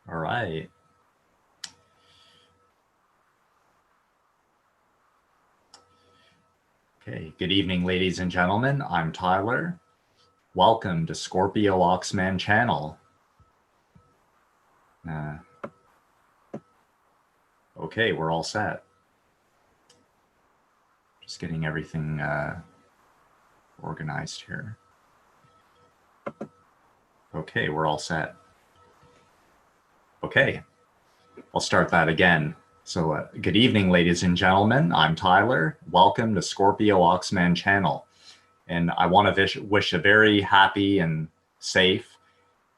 All right. Okay, good evening, ladies and gentlemen. I'm Tyler. Welcome to Scorpio Oxman channel. Okay, we're all set. Just getting everything organized here. Okay, we're all set. Okay, I'll start that again. So good evening, ladies and gentlemen. I'm Tyler. Welcome to Scorpio Oxman channel. And I want to wish a very happy and safe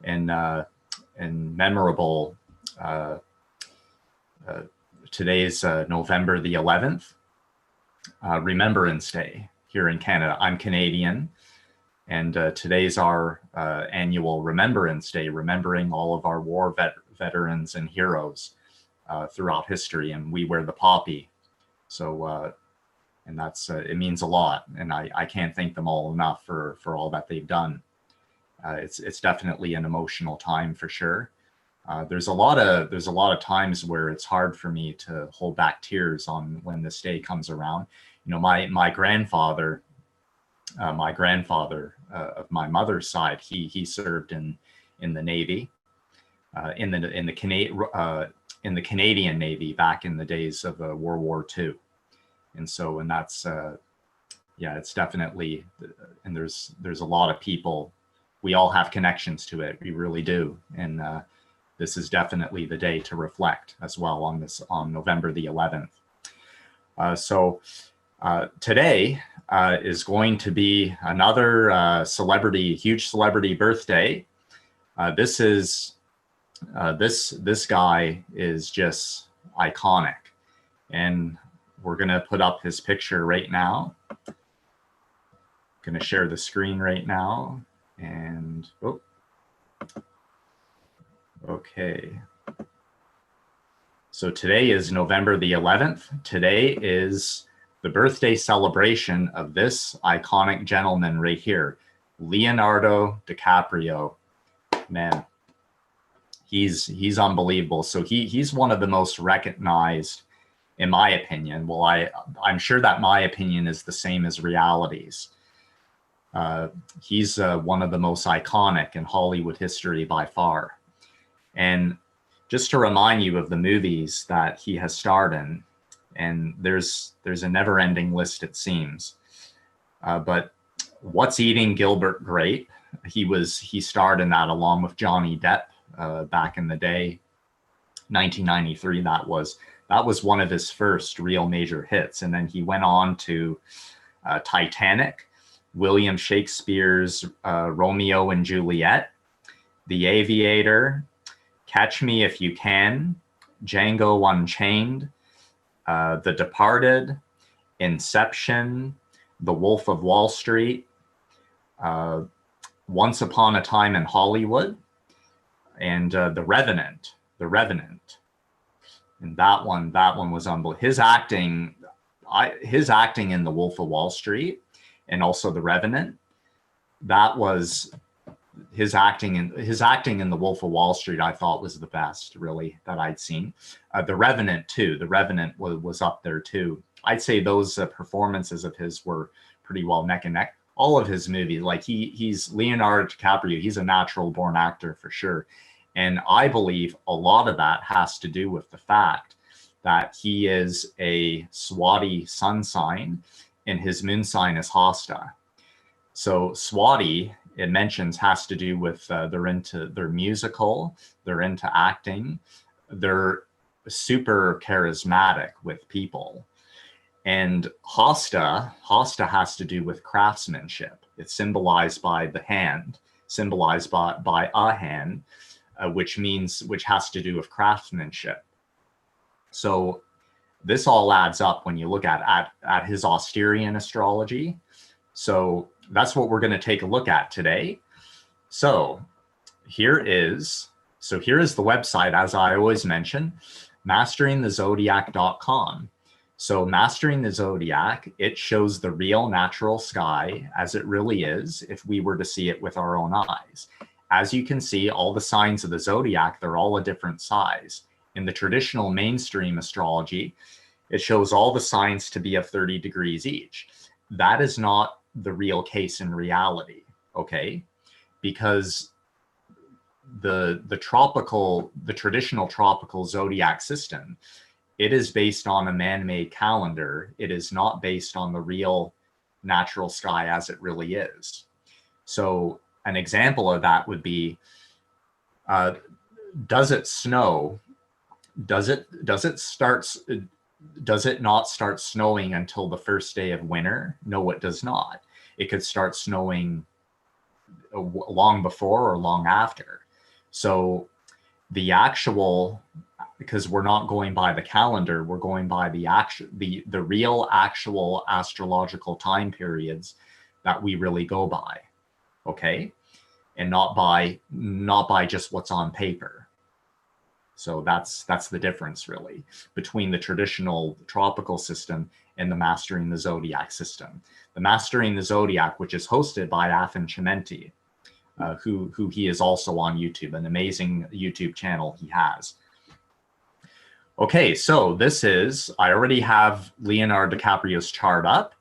and memorable today's November the 11th, Remembrance Day here in Canada. I'm Canadian, and today's our annual Remembrance Day, remembering all of our war veterans and heroes throughout history, and we wear the poppy. So, and that's it means a lot, and I can't thank them all enough for all that they've done. It's definitely an emotional time for sure. There's a lot of times where it's hard for me to hold back tears on when this day comes around. You know, my grandfather of my mother's side, he served in the Navy, in the Canadian Navy back in the days of World War II, and that's yeah, it's definitely, and there's a lot of people. We all have connections to it. We really do, and this is definitely the day to reflect as well on November the 11th. Today is going to be another huge celebrity birthday. This guy is just iconic, and we're gonna put up his picture right now. Gonna share the screen right now, and okay. So today is November the 11th. Today is the birthday celebration of this iconic gentleman right here, Leonardo DiCaprio. Man, he's unbelievable. So he's one of the most recognized, in my opinion. Well, I'm sure that my opinion is the same as reality's. He's one of the most iconic in Hollywood history by far. And just to remind you of the movies that he has starred in, and there's a never-ending list, it seems. But What's Eating Gilbert Grape? He starred in that along with Johnny Depp back in the day, 1993. That was one of his first real major hits, and then he went on to Titanic, William Shakespeare's Romeo and Juliet, The Aviator, Catch Me If You Can, Django Unchained, The Departed, Inception, The Wolf of Wall Street, Once Upon a Time in Hollywood, and The Revenant. And that one was unbelievable. His acting in The Wolf of Wall Street and also The Revenant, that was his acting in The Wolf of Wall Street, I thought was the best, really, that I'd seen. The Revenant too. The Revenant was up there too. I'd say those performances of his were pretty well neck and neck. All of his movies, like he's Leonardo DiCaprio, he's a natural born actor for sure. And I believe a lot of that has to do with the fact that he is a Swati sun sign and his moon sign is Hasta. So Swati, it mentions, has to do with they're musical, they're into acting, they're super charismatic with people. And Hasta has to do with craftsmanship. It's symbolized by the hand, symbolized by a hand, which has to do with craftsmanship. So this all adds up when you look at his Asterian astrology. So that's what we're going to take a look at today. So here is the website, as I always mention, masteringthezodiac.com. So Mastering the Zodiac, it shows the real natural sky as it really is if we were to see it with our own eyes. as you can see, all the signs of the zodiac, they're all a different size. In the traditional mainstream astrology, it shows all the signs to be of 30 degrees each. That is not the real case in reality, okay? Because the traditional tropical zodiac system, it is based on a man-made calendar. It is not based on the real natural sky as it really is. So an example of that would be, does it snow? Does it not start snowing until the first day of winter? No, it does not. It could start snowing long before or long after. So the actual, because we're not going by the calendar, we're going by the real actual astrological time periods that we really go by, okay? And not by just what's on paper. So that's the difference really between the traditional tropical system and the Mastering the Zodiac system. The Mastering the Zodiac, which is hosted by Athan Chimenti, who he is also on YouTube, an amazing YouTube channel he has. Okay, so this is, I already have Leonardo DiCaprio's chart up.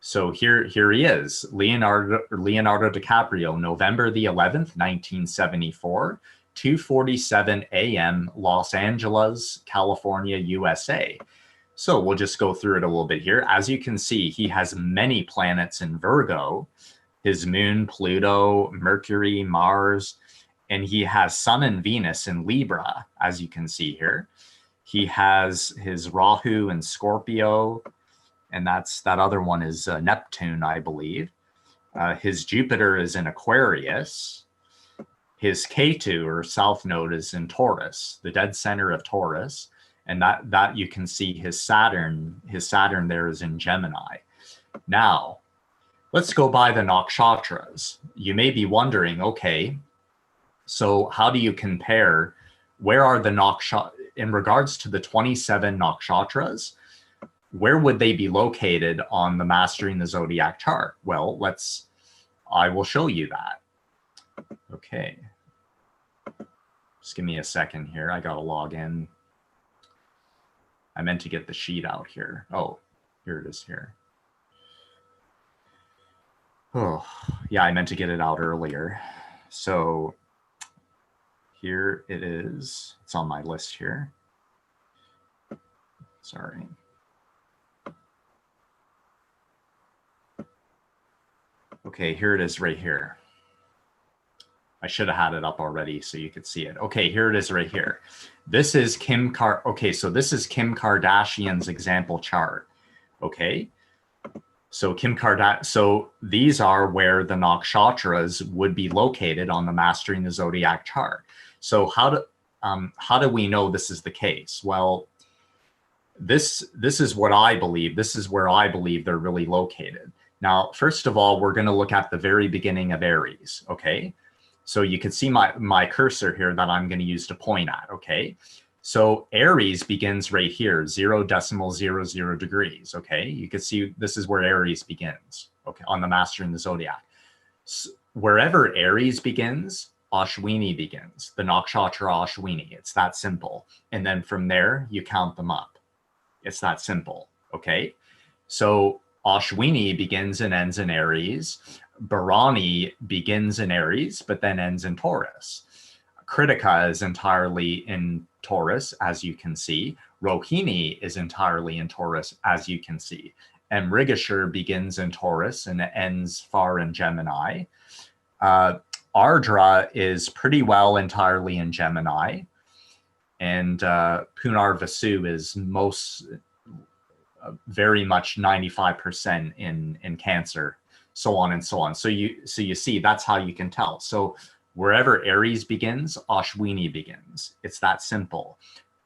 So here he is, Leonardo DiCaprio, November the 11th, 1974, 2:47 a.m., Los Angeles, California, USA. So we'll just go through it a little bit here. As you can see, he has many planets in Virgo, his moon, Pluto, Mercury, Mars, and he has Sun and Venus in Libra, as you can see here. He has his Rahu in Scorpio, and that other one is Neptune, I believe. His Jupiter is in Aquarius. His Ketu, or South Node, is in Taurus, the dead center of Taurus. And that you can see his Saturn there is in Gemini. Now, let's go by the Nakshatras. You may be wondering, okay, so how do you compare, where are the Nakshatras, in regards to the 27 Nakshatras, where would they be located on the Mastering the Zodiac chart? Well, I will show you that. Okay. Just give me a second here. I got to log in. I meant to get the sheet out here. Oh, here it is here. Oh, yeah, I meant to get it out earlier. So here it is. It's on my list here. Sorry. Okay, here it is right here. I should have had it up already so you could see it. Okay, here it is right here. This is okay, so this is Kim Kardashian's example chart. Okay, so so these are where the Nakshatras would be located on the Mastering the Zodiac chart. So how do we know this is the case? Well, this is what I believe. This is where I believe they're really located. Now, first of all, we're going to look at the very beginning of Aries, okay? So you can see my cursor here that I'm going to use to point at, okay? So Aries begins right here, 0.00 degrees, okay? You can see this is where Aries begins, okay, on the Mastering the Zodiac. So wherever Aries begins, Ashwini begins, the Nakshatra Ashwini. It's that simple. And then from there, you count them up. It's that simple, okay? So Ashwini begins and ends in Aries. Bharani begins in Aries, but then ends in Taurus. Kritika is entirely in Taurus, as you can see. Rohini is entirely in Taurus, as you can see. And Mrigashira begins in Taurus and ends far in Gemini. Ardra is pretty well entirely in Gemini. And Punarvasu is very much 95% in Cancer, so on and so on. So you see, that's how you can tell. So wherever Aries begins, Ashwini begins. It's that simple.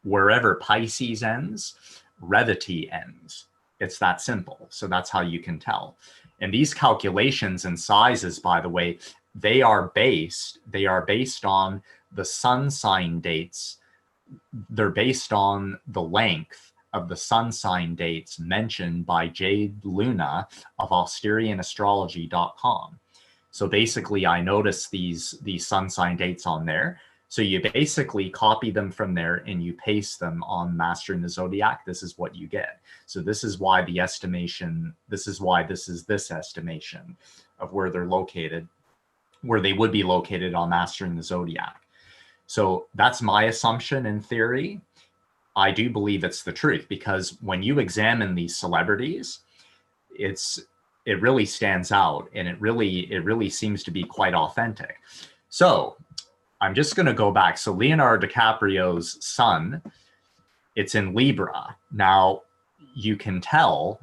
Wherever Pisces ends, Revati ends. It's that simple. So that's how you can tell. And these calculations and sizes, by the way, they are based on the sun sign dates. They're based on the length of the sun sign dates mentioned by Jade Luna of AsterianAstrology.com. So basically, I noticed these sun sign dates on there. So you basically copy them from there and you paste them on Mastering the Zodiac. This is what you get. So this is why the estimation, this is why this is this estimation of where they're located, where they would be located on Mastering the Zodiac. So that's my assumption in theory. I do believe it's the truth, because when you examine these celebrities, it really stands out, and it really seems to be quite authentic. So I'm just going to go back. So Leonardo DiCaprio's sun, it's in Libra. Now you can tell,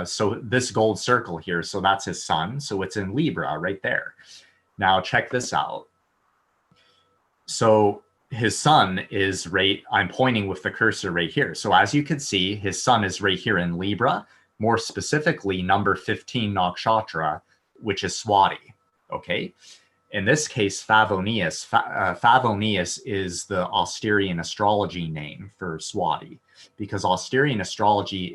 so this gold circle here, so that's his sun. So it's in Libra right there. Now check this out. So his sun is right, I'm pointing with the cursor right here. So as you can see, his sun is right here in Libra, more specifically number 15 nakshatra, which is Swati, okay? In this case, Favonius. Favonius is the Asterian astrology name for Swati, because Asterian astrology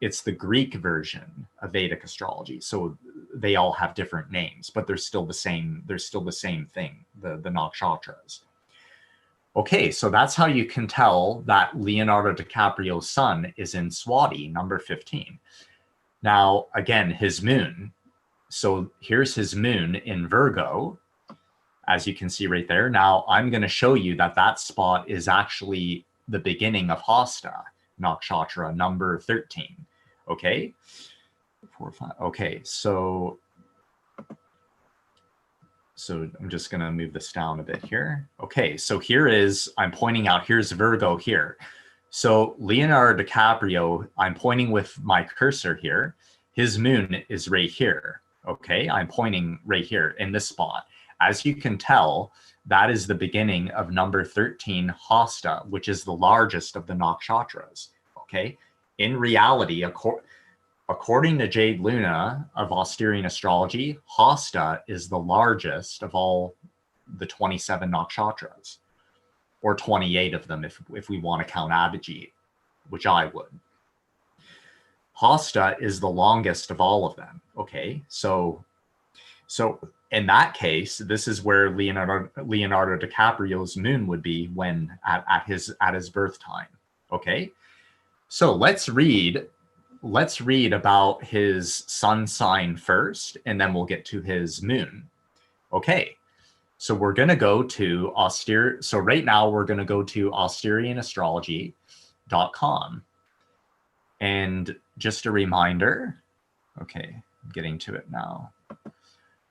it's the Greek version of Vedic astrology. So they all have different names, but they're still the same thing, the nakshatras. Okay, so that's how you can tell that Leonardo DiCaprio's sun is in Swati, number 15. Now, again, his moon. So here's his moon in Virgo, as you can see right there. Now, I'm going to show you that that spot is actually the beginning of Hasta, nakshatra, number 13. Okay? 4, 5. Okay, so I'm just going to move this down a bit here. Okay, so here is, I'm pointing out, here's Virgo here. So Leonardo DiCaprio, I'm pointing with my cursor here. His moon is right here. Okay, I'm pointing right here in this spot. As you can tell, that is the beginning of number 13, Hasta, which is the largest of the nakshatras. Okay, in reality, according to Jade Luna of Asterian Astrology, Hasta is the largest of all the 27 nakshatras, or 28 of them if we want to count Abhijit, which I would. Hasta is the longest of all of them. Okay, so in that case, this is where Leonardo DiCaprio's moon would be when at his birth time. Okay, so let's read about his sun sign first, and then we'll get to his moon. Okay, so we're going to go to so right now we're going to go to AsterianAstrology.com. And just a reminder, okay, I'm getting to it now.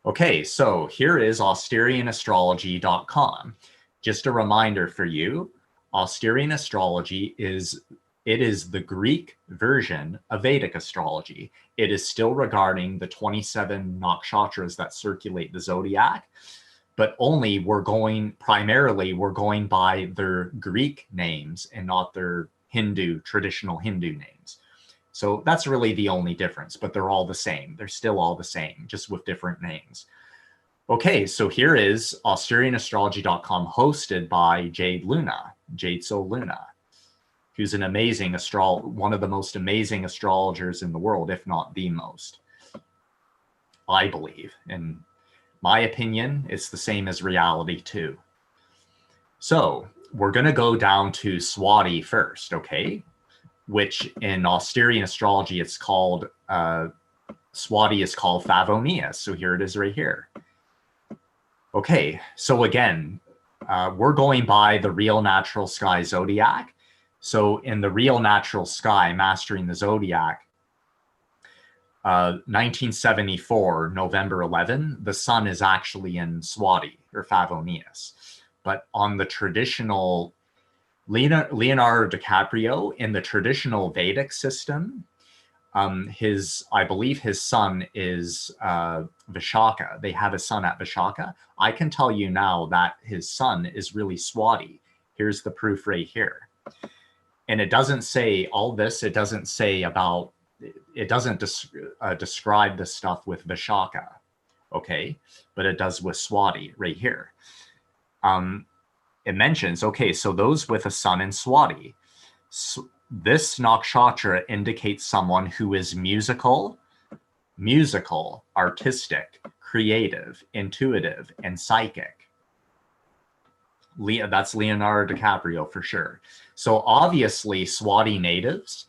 Okay, so here is AsterianAstrology.com. Just a reminder for you, Asterian astrology is the Greek version of Vedic astrology. It is still regarding the 27 nakshatras that circulate the zodiac, but only primarily we're going by their Greek names and not their traditional Hindu names. So that's really the only difference, but they're all the same. They're still all the same, just with different names. Okay, so here is AsterianAstrology.com, hosted by Jade Soul Luna, who's an amazing one of the most amazing astrologers in the world, if not the most, I believe. In my opinion, it's the same as reality too. So we're going to go down to Swati first, okay? Which in Asterian astrology, it's called, Swati is called Favonius. So here it is right here. Okay, so again, we're going by the Real Natural Sky Zodiac. So in the Real Natural Sky, Mastering the Zodiac, 1974, November 11, the sun is actually in Swati, or Favonius. But on the traditional Leonardo DiCaprio, in the traditional Vedic system, I believe his sun is Vishaka. They have a sun at Vishaka. I can tell you now that his sun is really Swati. Here's the proof right here. And it doesn't say all this. It doesn't say about, it doesn't describe the stuff with Vishaka, okay? But it does with Swati right here. It mentions, okay, so those with a sun in Swati. This nakshatra indicates someone who is musical, artistic, creative, intuitive, and psychic. That's Leonardo DiCaprio for sure. So obviously Swati natives,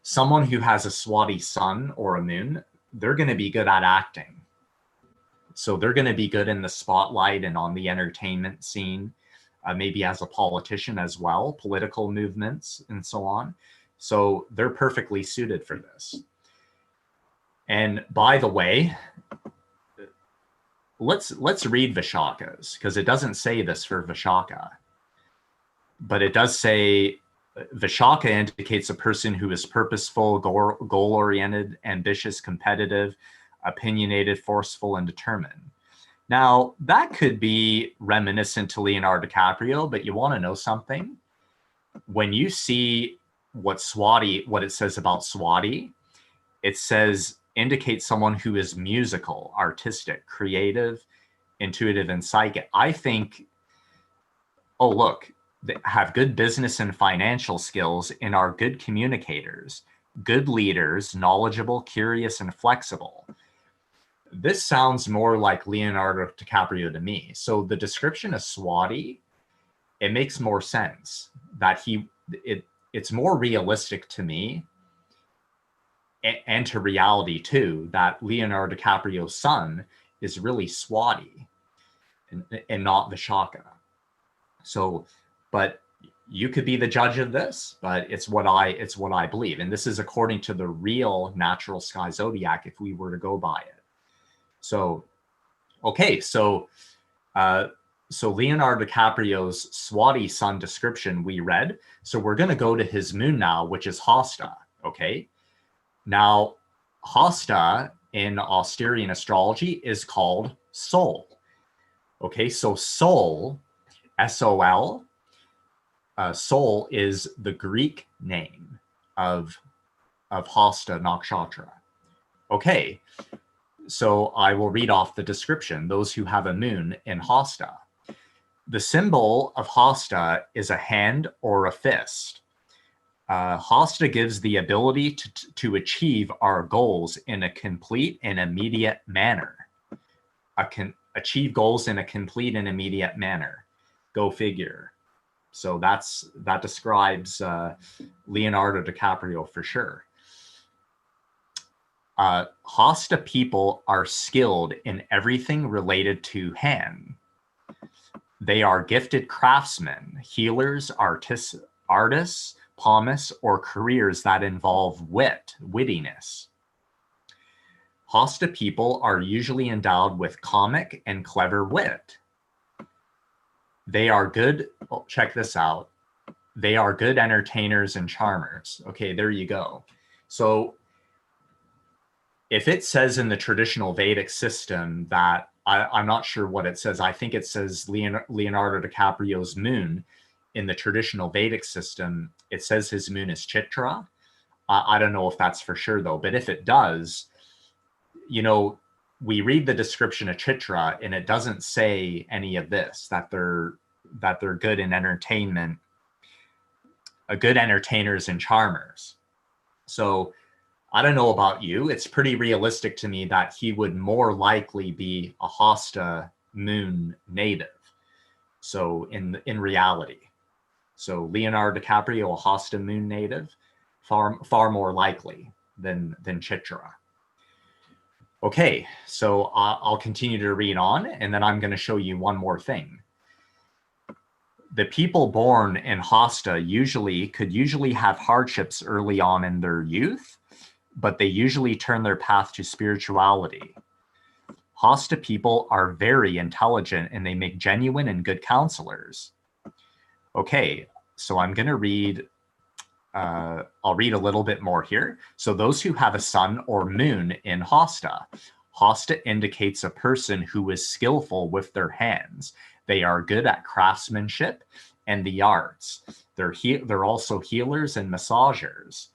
someone who has a Swati sun or a moon, they're going to be good at acting. So they're going to be good in the spotlight and on the entertainment scene, maybe as a politician as well, political movements and so on. So they're perfectly suited for this. And by the way, let's read Vishaka's, because it doesn't say this for Vishaka, but it does say Vishaka indicates a person who is purposeful, goal-oriented, ambitious, competitive, opinionated, forceful, and determined. Now, that could be reminiscent to Leonardo DiCaprio, but you want to know something? When you see what it says about Swati, it says indicates someone who is musical, artistic, creative, intuitive, and psychic. I think, oh, look, they have good business and financial skills and are good communicators, good leaders, knowledgeable, curious, and flexible. This sounds more like Leonardo DiCaprio to me. So the description of Swati, it makes more sense that it's more realistic to me and to reality too, that Leonardo DiCaprio's son is really Swati and not Vishaka. So, but you could be the judge of this, but it's what I believe. And this is according to the Real Natural Sky Zodiac, if we were to go by it. So, okay, so Leonardo DiCaprio's Swati sun description we read. So we're going to go to his moon now, which is Hasta, okay? Now, Hasta in Asterian astrology is called Sol. Okay, so Sol, S-O-L, Sol is the Greek name of Hasta Nakshatra. Okay, so I will read off the description. Those who have a moon in Hasta. The symbol of Hasta is a hand or a fist. Hasta gives the ability to achieve our goals in a complete and immediate manner. Achieve goals in a complete and immediate manner. Go figure. So that describes Leonardo DiCaprio for sure. Hasta people are skilled in everything related to hand. They are gifted craftsmen, healers, artists, palmists, or careers that involve wittiness. Hasta people are usually endowed with comic and clever wit. They are good, check this out. They are good entertainers and charmers. Okay, there you go. So if it says in the traditional Vedic system that, I'm not sure what it says. I think it says Leonardo DiCaprio's moon in the traditional Vedic system, it says his moon is Chitra. I don't know if that's for sure though, but if it does, you know, we read the description of Chitra and it doesn't say any of this, that they're good in entertainment, good entertainers and charmers. So I don't know about you. It's pretty realistic to me that he would more likely be a Hasta moon native. So in reality, so Leonardo DiCaprio, a Hasta moon native, far more likely than Chitra. Okay, so I'll continue to read on, and then I'm going to show you one more thing. The people born in Hasta could usually have hardships early on in their youth, but they usually turn their path to spirituality. Hasta people are very intelligent and they make genuine and good counselors. Okay, so I'm going to read, I'll read a little bit more here. So those who have a sun or moon in Hasta. Hasta indicates a person who is skillful with their hands. They are good at craftsmanship and the arts. They're also healers and massagers.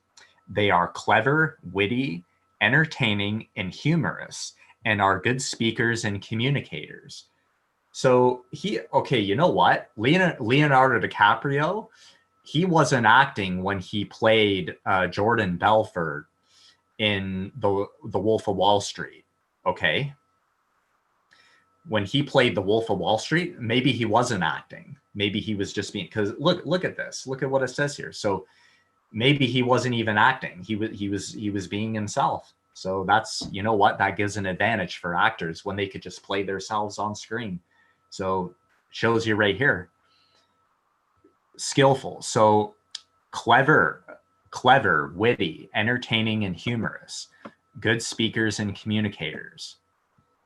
They are clever, witty, entertaining, and humorous, and are good speakers and communicators. So okay, you know what? Leonardo DiCaprio, he wasn't acting when he played Jordan Belfort in the Wolf of Wall Street, okay? when he played the Wolf of Wall Street, maybe he wasn't acting. Maybe he was just being, because look at this. Look at what it says here. So maybe he wasn't even acting. He was being himself. So that's, you know what, that gives an advantage for actors when they could just play themselves on screen. So shows you right here. Skillful. So clever, witty, entertaining, and humorous. Good speakers and communicators.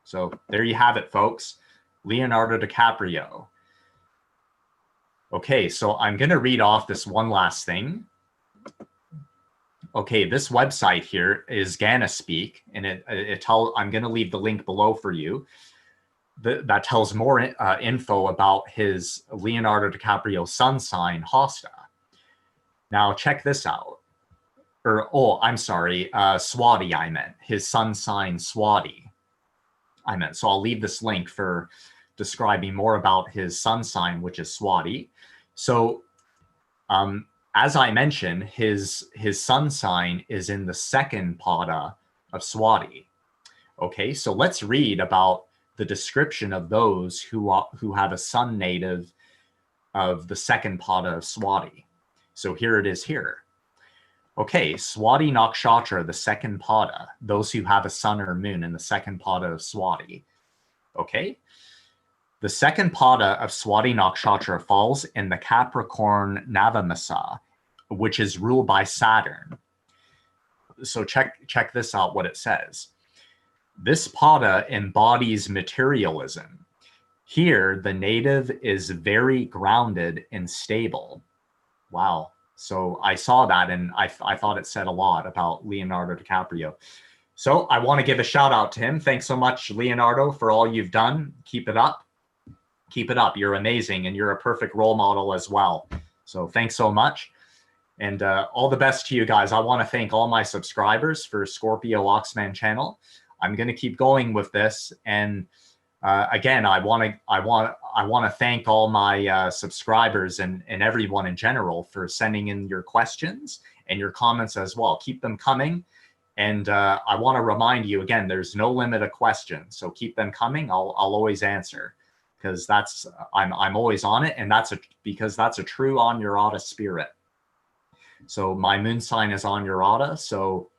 So there you have it, folks. Leonardo DiCaprio. Okay, so I'm going to read off this one last thing. Okay, this website here is Gana Speak, and I'm going to leave the link below for you. That tells more info about his Leonardo DiCaprio sun sign, Hasta. Now check this out. I'm sorry, Swati, I meant. His sun sign, Swati, I meant. So I'll leave this link for describing more about his sun sign, which is Swati. So as I mentioned, his sun sign is in the second pada of Swati. Okay, so let's read about the description of those who have a sun native of the second pada of Swati. So here it is here. Okay, Swati Nakshatra, the second pada, those who have a sun or moon in the second pada of Swati. Okay, the second pada of Swati Nakshatra falls in the Capricorn Navamasa, which is ruled by Saturn. So check this out, what it says. This pada embodies materialism. Here, the native is very grounded and stable. Wow. So I saw that, and I thought it said a lot about Leonardo DiCaprio. So I want to give a shout out to him. Thanks so much, Leonardo, for all you've done. Keep it up. Keep it up. You're amazing, and you're a perfect role model as well. So thanks so much. And all the best to you guys. I want to thank all my subscribers for Scorpio Oxman channel. I'm going to keep going with this. And again, I want to thank all my subscribers and everyone in general for sending in your questions and your comments as well. Keep them coming. And I want to remind you again, there's no limit of questions. So keep them coming. I'll always answer, because I'm always on it. And because that's a true Anurata spirit. So my moon sign is Anurata. So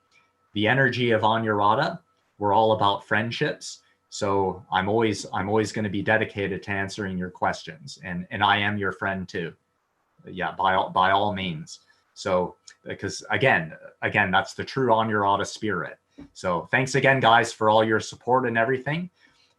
the energy of Anurata, we're all about friendships. So I'm always going to be dedicated to answering your questions, and I am your friend too. Yeah, by all means. So because again, that's the true Anurata spirit. So thanks again, guys, for all your support and everything.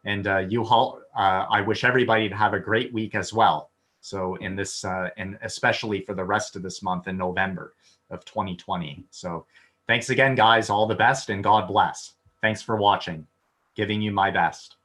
And I wish everybody to have a great week as well. So in this, and especially for the rest of this month in November of 2020. So thanks again, guys. All the best, and God bless. Thanks for watching. Giving you my best.